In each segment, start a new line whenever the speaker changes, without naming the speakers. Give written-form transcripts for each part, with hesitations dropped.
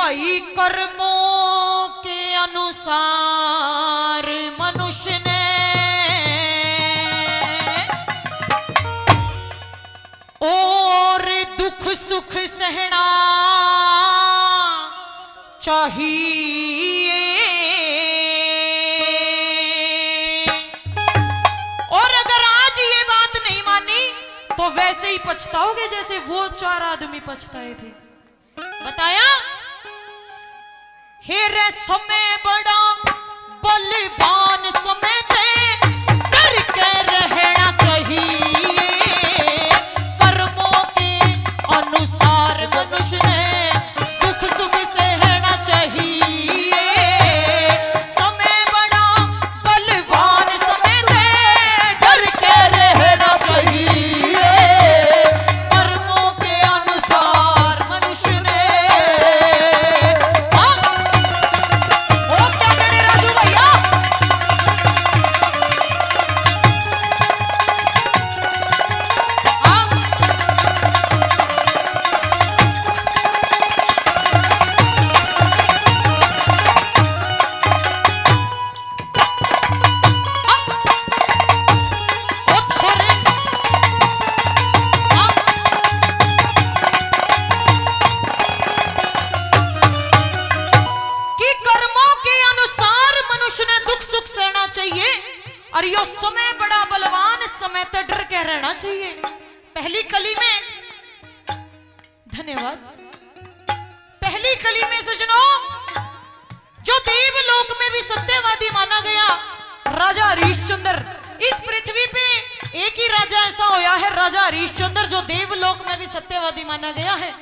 भाई कर्मों के अनुसार मनुष्य ने और दुख सुख सहना चाहिए। और अगर आज ये बात नहीं मानी तो वैसे ही पछताओगे जैसे वो 4 आदमी पछताए थे। बताया हे रे समय बड़ा बलवान समय ते डर के रहना चाहिए। कर्मों के अनुसार मनुष्य ने दुख सुख सहना चाहिए। समय बड़ा बलवान समय ते डर के रहना चाहिए। कर्मों के अनुसार मनुष्य ने क्या करे राजू भैया। और यो समय बड़ा बलवान समय तो डर के रहना चाहिए। पहली कली में धन्यवाद। पहली कली में सजनो जो देवलोक में भी सत्यवादी माना गया राजा हरिश्चंद्र। इस पृथ्वी पे एक ही राजा ऐसा होया है राजा हरिश्चंद्र जो देवलोक में भी सत्यवादी माना गया है।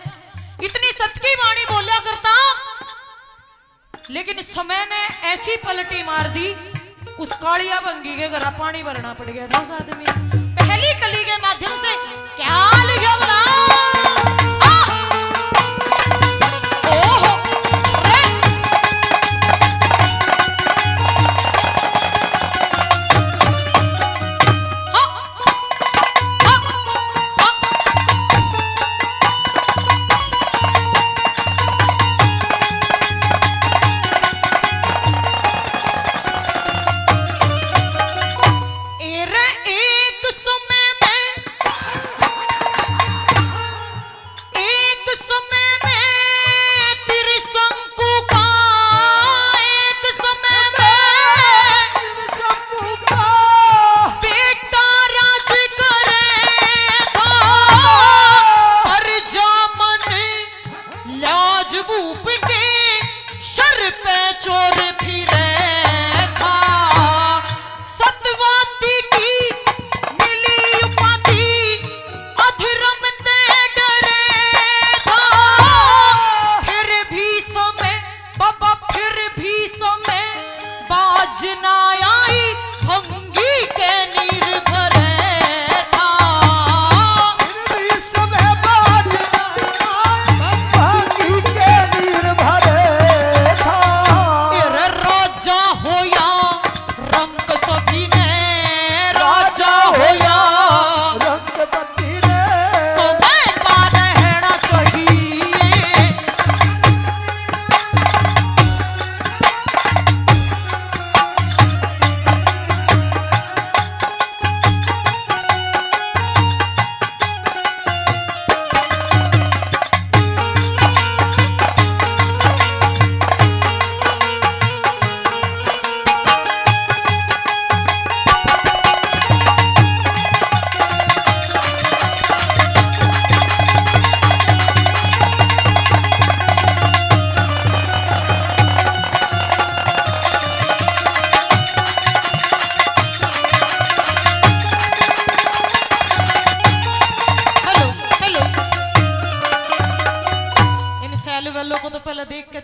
इतनी सत्य की वाणी बोला करता लेकिन समय ने ऐसी पलटी मार दी उस कालिया भंगी के घर पानी भरना पड़ गया था उस आदमी। पहली कली के माध्यम से क्या लिखा बोला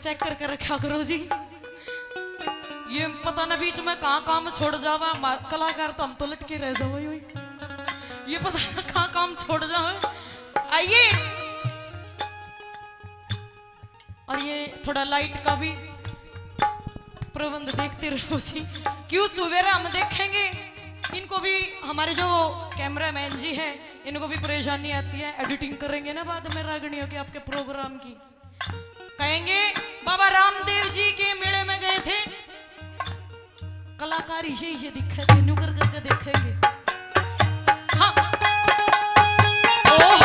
चेक करके रखा करो जी। ये पता ना बीच में कहाँ काम छोड़ जावा कलाकार तो हम तो लटके रह जाओ। ये पता ना कहाँ काम छोड़ जावे। आइए और ये थोड़ा लाइट का भी प्रबंध देखते रहो जी। क्यों सवेरे हम देखेंगे इनको भी हमारे जो कैमरामैन जी हैं इनको भी परेशानी आती है। एडिटिंग करेंगे ना बाद में रागणियों के आपके प्रोग्राम की कहेंगे बाबा रामदेव जी के मेले में गए थे। कलाकार इसे दिखे थे, नुकर करके देखेंगे। हाँ। ओह।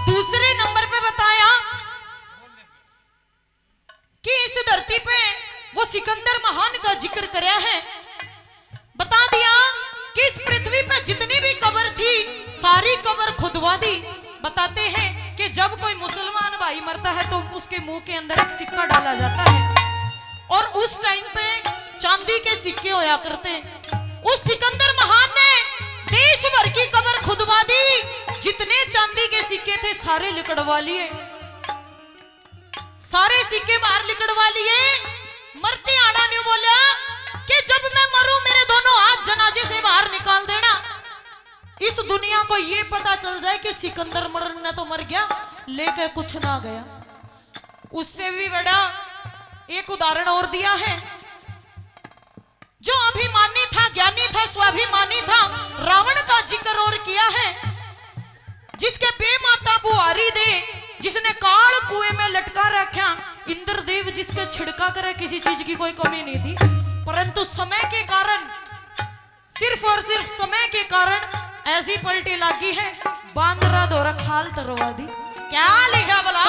दूसरे नंबर पे बताया कि इस धरती पे वो सिकंदर महान का जिक्र कराया है। बता दिया कि इस पृथ्वी पे जितनी भी कब्र थी सारी कब्र खुदवा दी। बताते हैं कि जब कोई मुसलमान भाई मरता है तो उसके मुंह के अंदर एक सिक्का डाला जाता है और उस टाइम पे चांदी के सिक्के होया करते। उस सिकंदर महान ने देश भर की कब्र खुदवा दी। जितने चांदी के सिक्के थे सारे लिकड़वा लिए, सारे सिक्के बाहर लिकड़वा लिए। मरते आड़ा ने बोला कि जब मैं मरूं मेरे दोनों हाथ जनाजे से बाहर निकाल देना। इस दुनिया को ये पता चल जाए कि सिकंदर मरना तो मर गया लेकर कुछ ना गया। उससे भी बड़ा एक उदाहरण और दिया है। जो अभिमानी था, ज्ञानी था, स्वाभिमानी था, रावण का जिक्र और किया है। जिसके बेमाता बुहारी दे, जिसने काल कुएं में लटका रखा। इंद्रदेव जिसके छिड़का करे, किसी चीज की कोई कमी नहीं थी, परंतु समय के कारण, सिर्फ और सिर्फ समय के कारण ऐसी पलटी लागी है। बांदरा दौरा खाल तरवा दी। क्या लिखा बोला?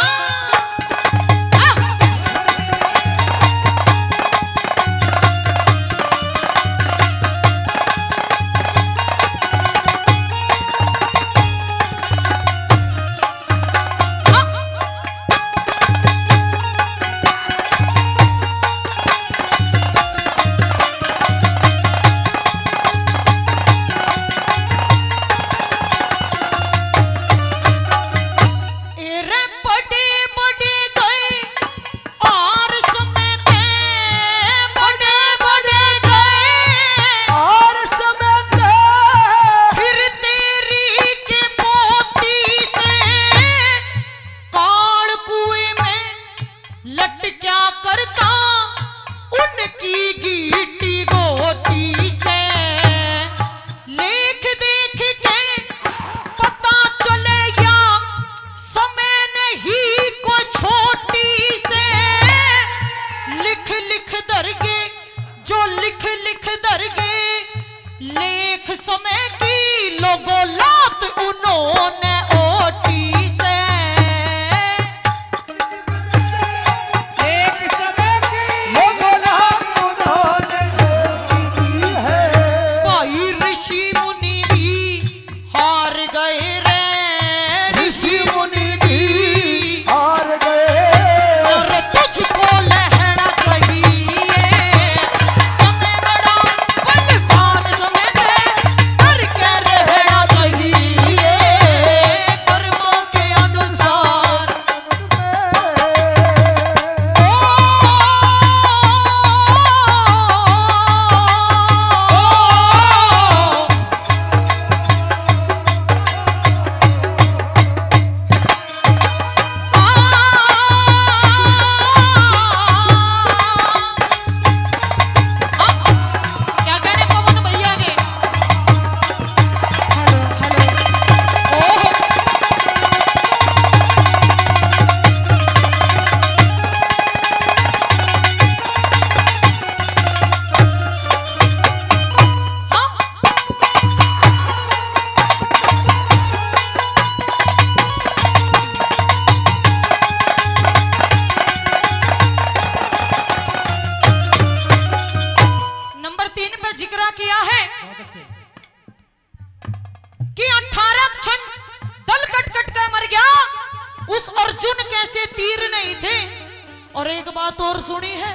और एक बात और सुनी है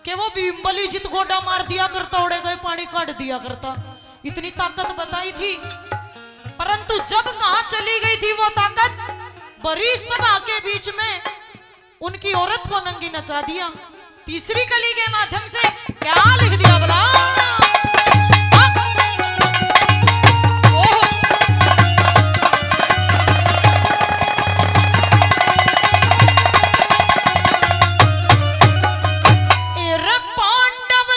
कि वो भीमबली जित गोडा मार दिया करता, उड़े गए पानी काट दिया करता, इतनी ताकत बताई थी। परंतु जब कहां चली गई थी वो ताकत, बड़ी सभा के बीच में उनकी औरत को नंगी नचा दिया। तीसरी कली के माध्यम से क्या लिख दिया बोला, पांडव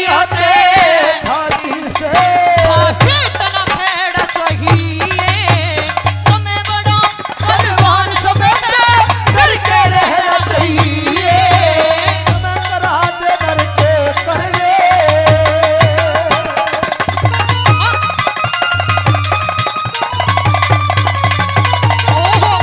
होते खातिर से
आगे तना भेड़ चाहिए समय बड़ा बलवान समेटे
डर के रहना चाहिए मैं करा दे डर के करवे
ओहो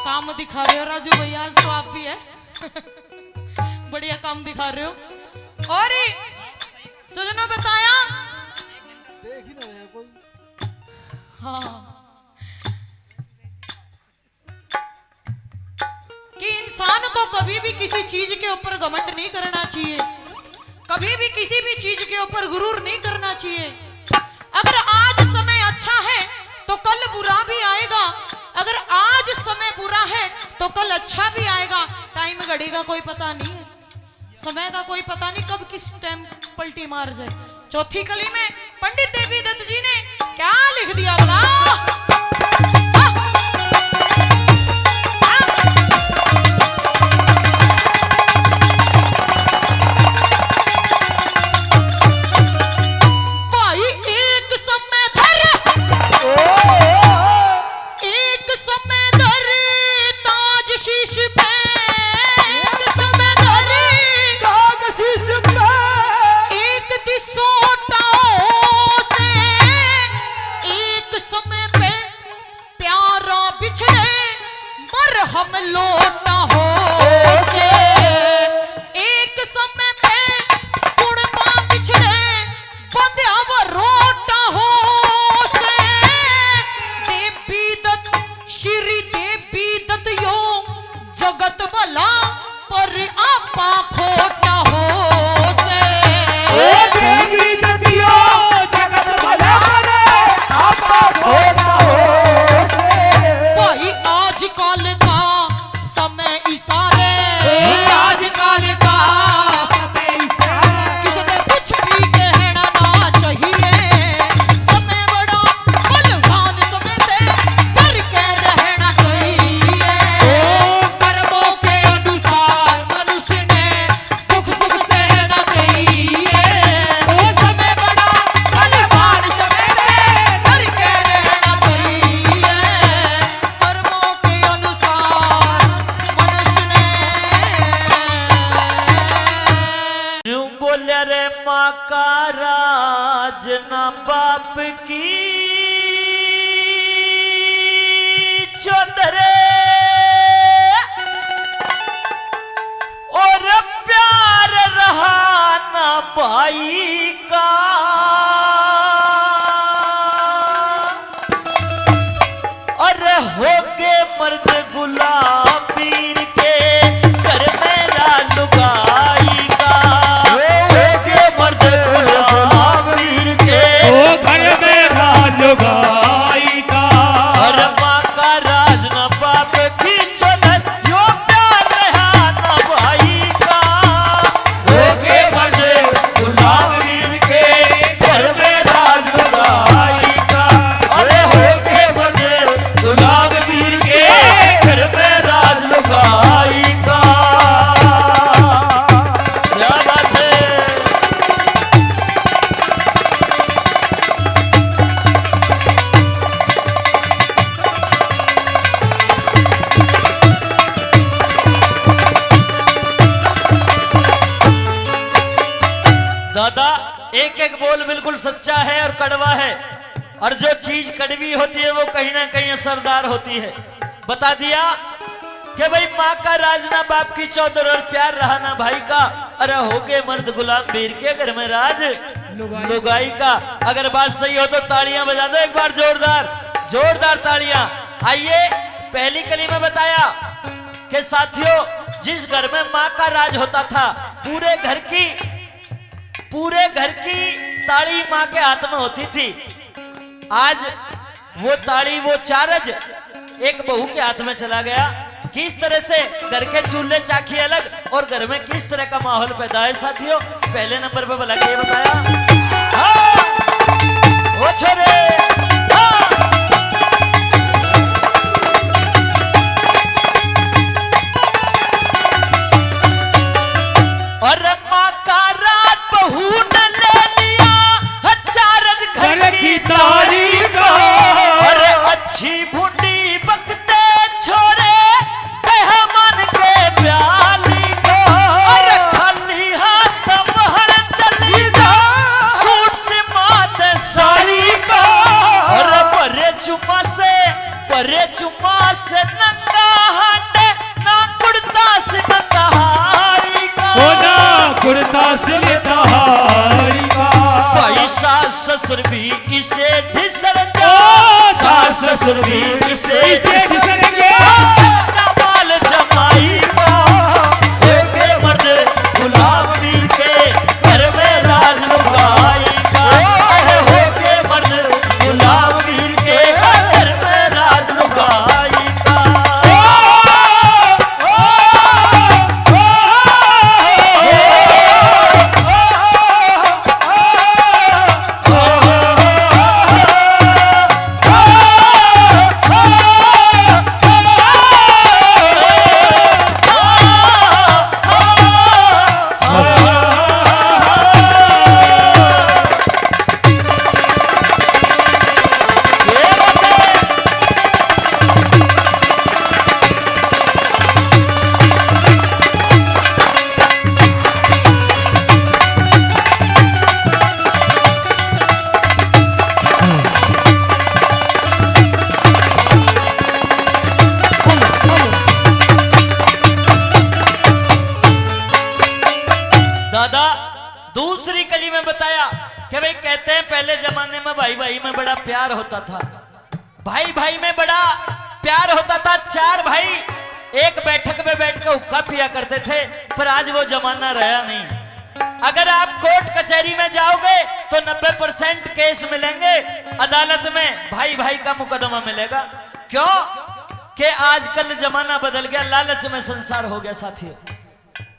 काम दिखा रहे हो राजू भैया, आज तो आप भी है बढ़िया काम दिखा रहे हो। और ही सुजनो बताया
देख ही ना रहे कोई
हाँ कि इंसान को कभी भी किसी चीज के ऊपर घमंड नहीं करना चाहिए, कभी भी किसी भी चीज के ऊपर गुरूर नहीं करना चाहिए। अगर आज समय अच्छा है तो कल बुरा भी आएगा, अगर आज समय बुरा है तो कल अच्छा भी आएगा। टाइम घड़ी का कोई पता नहीं है, समय का कोई पता नहीं कब किस टाइम पलटी मार जाए। चौथी कली में पंडित देवी दत्त जी ने क्या लिख दिया बोला भाई एक समय धर एक समय धर ताज शीश पे एक समय धर
जाग शीश पे
एक दिसोटाओं से एक समय पे प्यारा बिछड़े मर हम लौटा हो से एक समय पे कुड़बा बिछड़े बंध्या वो रोटा हो से देवी दत्त श्री देवी दत्त यो जगत भला पर आपा खोटा हो से
देवी दतियो जगत भला रे आपा खोटा हो से
भाई आजकल का समय इशारे आजकल का
समय इशारा
किसी ने कुछ भी कहना ना चाहिए। समय बड़ा बलवान समय से डर के रहना चाहिए। कर्मों के अनुसार मनुष्य ने दुख सुख सहना चाहिए। समय बड़ा बलवान समय से डर के रहना चाहिए। कर्मों के अनुसार मनुष्य ने
यूं बोले रे माँ का राज ना बाप की चौधरे और प्यार रहा ना भाई का अरे हो गए मर्द गुलाम पीर के घर मेरा लुगाई का हो गए मर्द गुलाम पीर के
घर में लुगाई का
और माँ का राज न बाप की चलन यो प्यार रहा न भाई का हो गए मर्द गुलाम पीर के घर में राज लुगाई का अरे हो गए मर्द गुलाम पीर के घर में राज लुगाई का क्या बात है। दादा एक एक बोल बिल्कुल सच्चा है और कड़वा है, और जो चीज कड़वी होती है वो कहीं ना कहीं असरदार होती है। बता दिया कि भाई माँ का राज ना बाप की चौधर और प्यार रहा ना भाई का, अरे हो गए मर्द गुलाम वीर के घर में राज लुगाई का। अगर बात सही हो तो तालियां बजा दो एक बार, जोरदार जोरदार तालियां। आइए पहली कली में बताया कि साथियों जिस घर में माँ का राज होता था पूरे घर की ताड़ी माँ के हाथ में होती थी। आज वो ताड़ी वो चारज एक बहू के हाथ में चला गया। किस तरह से घर के चूल्हे चाखी अलग और घर में किस तरह का माहौल पैदा है साथियों। पहले नंबर पे भला के बताया हाँ, ओ छोरे हाँ। और माँ का रात बहू ने ले लिया चारज घर की ताड़ी को। और अच्छी भुंडी बकते छोरे कहा मन के प्याली को। और खाली हाथ महर चली जा सूट से मात साड़ी को। और परे चुमा से नंगा हाथ ना कुर्ता से नंगा हारी का।
कुर्ता से तहारी का
भाई सास ससुर भी इसे ढिसर जा। सास ससुर भी इसे
ढिसर गया।
जमाल जमाई का एक मर्द गुलाम पीर के घर में राज लुगाई का। हो के मर्द गुलाम पीर के घर में राज लुगाई का। दादा दूसरी कली में बताया कि भाई कहते हैं पहले जमाने में भाई भाई में बड़ा प्यार होता था। भाई भाई में बड़ा प्यार होता था। चार भाई एक बैठक में बैठ कर हुक्का पिया करते थे। पर आज वो जमाना रहा नहीं। अगर आप कोर्ट कचहरी में जाओगे तो 90% केस मिलेंगे। अदालत में भाई भाई का मुकदमा मिलेगा। क्यों कि आजकल जमाना बदल गया। लालच में संसार हो गया साथियों।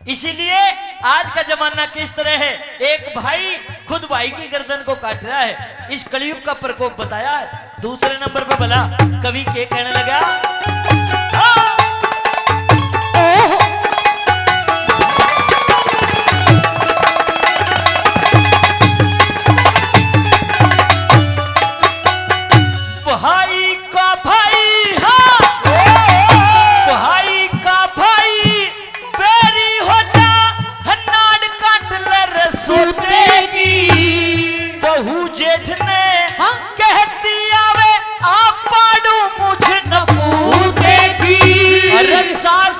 इसीलिए आज का जमाना किस तरह है। एक भाई खुद भाई की गर्दन को काट रहा है। इस कलयुग का प्रकोप बताया है। दूसरे नंबर पे भला कवि के कहने लगा हाँ। भाई का भाई हाँ। भाई का भाई बेरी होता नाड़ काट ले रसोते की। बहू जेठ ने
हाँ?
कहती आवे आप पाड़ू मुझे न पूतेगी। अरे सास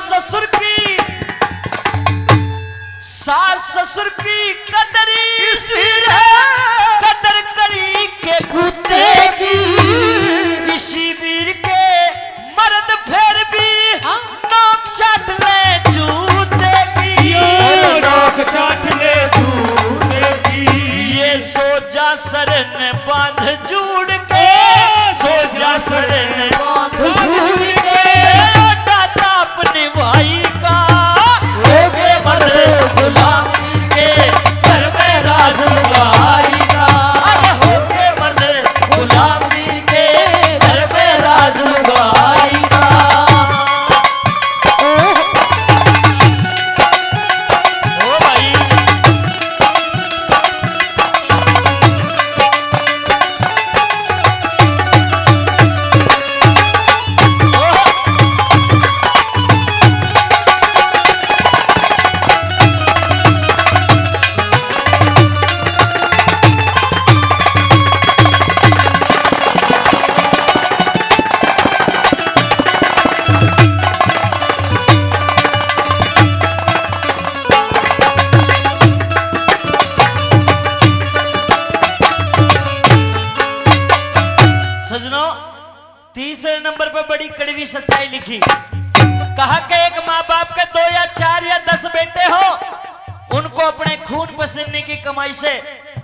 ससुर की कदरी सिर है कदर करी के कुत्ते की। इसी वीर के मर्द फिर भी
हाँ?
नोक चाट ले जूते की।
नोक चाट ले जूते की।
ये सोजा सरन बांध जुड़ के सोजा सरन
बांध जुड़ के।
दाता अपने भाई का होके मर्द गुलाम पीर के घर में राज लुगाई का। अरे होके मर्द गुलाम पीर के घर में राज लुगाई का। ओ भाई सजनों तीसरे नंबर पर बड़ी कड़वी सच्चाई लिखी। कहा कि एक माँ बाप के 2 या 4 या 10 बेटे हो उनको अपने खून पसीने की कमाई से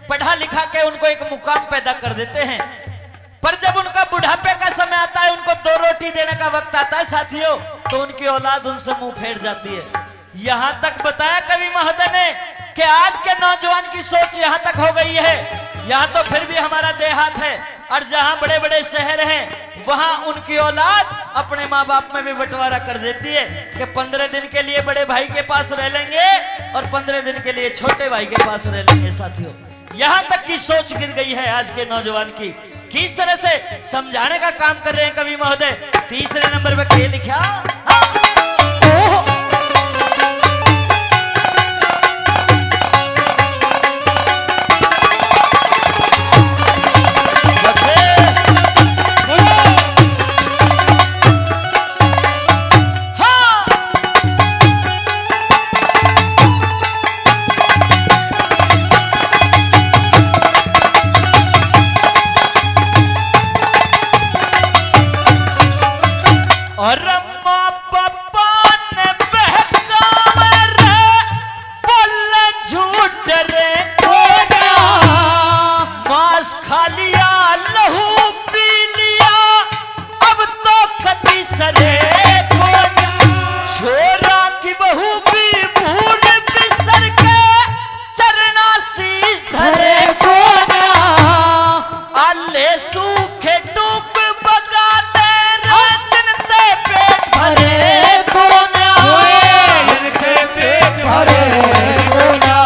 पढ़ा लिखा के उनको एक मुकाम पैदा कर देते हैं। पर जब उनका बुढ़ापे का समय आता है, उनको 2 रोटी देने का वक्त आता है साथियों, तो उनकी औलाद उनसे मुंह फेर जाती है। यहां तक बताया कवि महोदय ने कि आज के नौजवान की सोच यहां तक हो गई है। यहां तो फिर भी हमारा देहात है, और जहां बड़े बड़े शहर हैं वहां उनकी औलाद अपने माँ बाप में भी बंटवारा कर देती है कि 15 दिन के लिए बड़े भाई के पास रह लेंगे और 15 दिन के लिए छोटे भाई के पास रह लेंगे। साथियों, यहां तक की सोच गिर गई है आज के नौजवान की। किस तरह से समझाने का काम कर रहे हैं कवि महोदय। तीसरे नंबर पे क्या लिखा? और माँ पापा ने बहकावे रे, बोले झूठ रे कोना, मांस खा लिया लहू पी लिया, अब तो कति सरे कोना, छोरा की बहू भी भूल बिसर के चरना शीश धरे कोना, आले सूखे डूब बगाते
हरे कोना, पेट हरे कोना,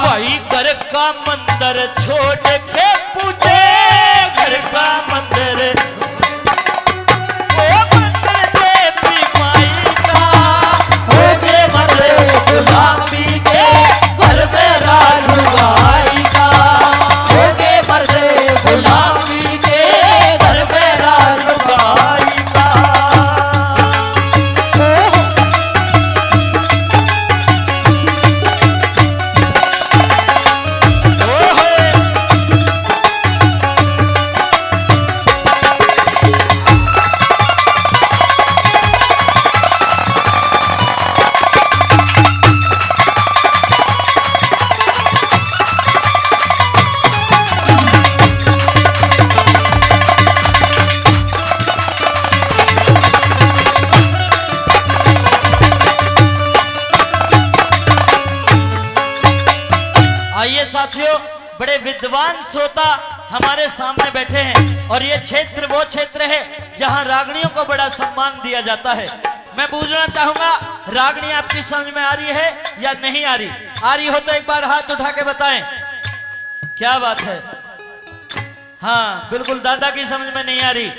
भाई घर का मंदिर छोड़ के पूछे घर का मंदिर, ओ मंदिर देवी माई का,
हो के मरे गुलामी के घर पे राज भाई का, हो के मरे गुलामी के घर पे राज
भाई का। आइए साथियों, बड़े विद्वान श्रोता हमारे सामने बैठे हैं और ये क्षेत्र वो क्षेत्र है जहां रागणियों को बड़ा सम्मान दिया जाता है। मैं पूछना चाहूंगा, रागणी आपकी समझ में आ रही है या नहीं आ रही? आ रही हो तो एक बार हाथ उठा के बताएं। क्या बात है? हाँ बिल्कुल, दादा की समझ में नहीं आ रही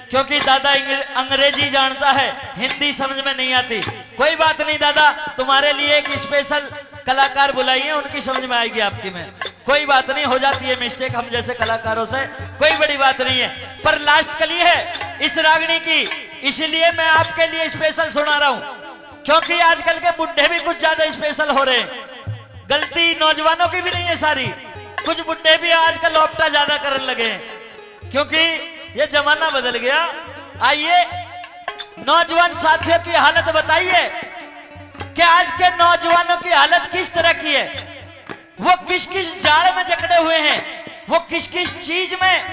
क्योंकि दादा अंग्रेजी जानता है, हिंदी समझ में नहीं आती। कोई बात नहीं दादा, तुम्हारे लिए एक स्पेशल कलाकार बुलाइए, उनकी समझ में आएगी आपकी में। कोई बात नहीं, हो जाती है मिस्टेक हम जैसे कलाकारों से, कोई बड़ी बात नहीं है। पर लास्ट कली है इस रागनी की, इसलिए मैं आपके लिए स्पेशल सुना रहा हूं क्योंकि आजकल के बुढ़े भी कुछ ज्यादा स्पेशल हो रहे हैं। गलती नौजवानों की भी नहीं है सारी, कुछ बुढ़े भी आजकल लौपटा ज्यादा करने लगे हैं क्योंकि ये जमाना बदल गया। आइए नौजवान साथियों की हालत बताइए कि आज के नौजवानों की हालत किस तरह की है। वो किस किस जाड़ में जकड़े हुए हैं, वो किस किस चीज में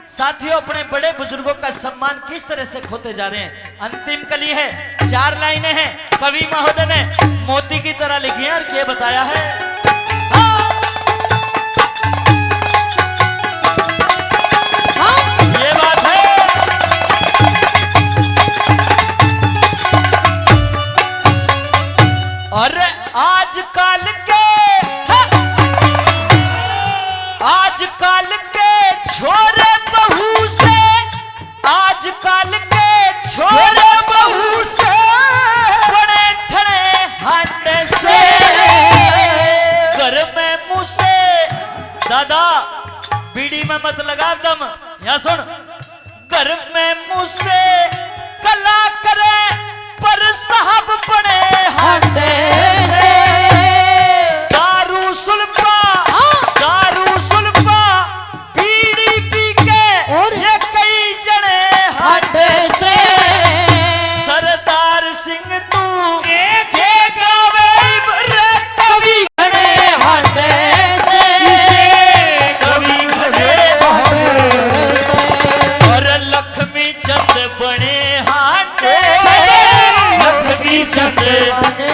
साथियों अपने बड़े बुजुर्गों का सम्मान किस तरह से खोते जा रहे हैं। अंतिम कली है, 4 लाइनें हैं, कवि महोदय ने मोती की तरह लिखी है और क्या बताया है। ये बात है। और आजकल के छोरे बहू से, आजकल के छोरे बहू से बड़े ठड़े हाथ से, घर में मुँह से दादा बीड़ी में मत लगा दम, या सुन, घर में मुँह से कला करे पर साहब बड़े हाथ से, दारू सुल्फा बीड़ी पी के और ये कई जने हाथ से, सरदार सिंह तू एक गावे रे कवि
बड़े हाथ से,
कवि घरे
हाथ से,
अपने हाथे मत पीछे
अपने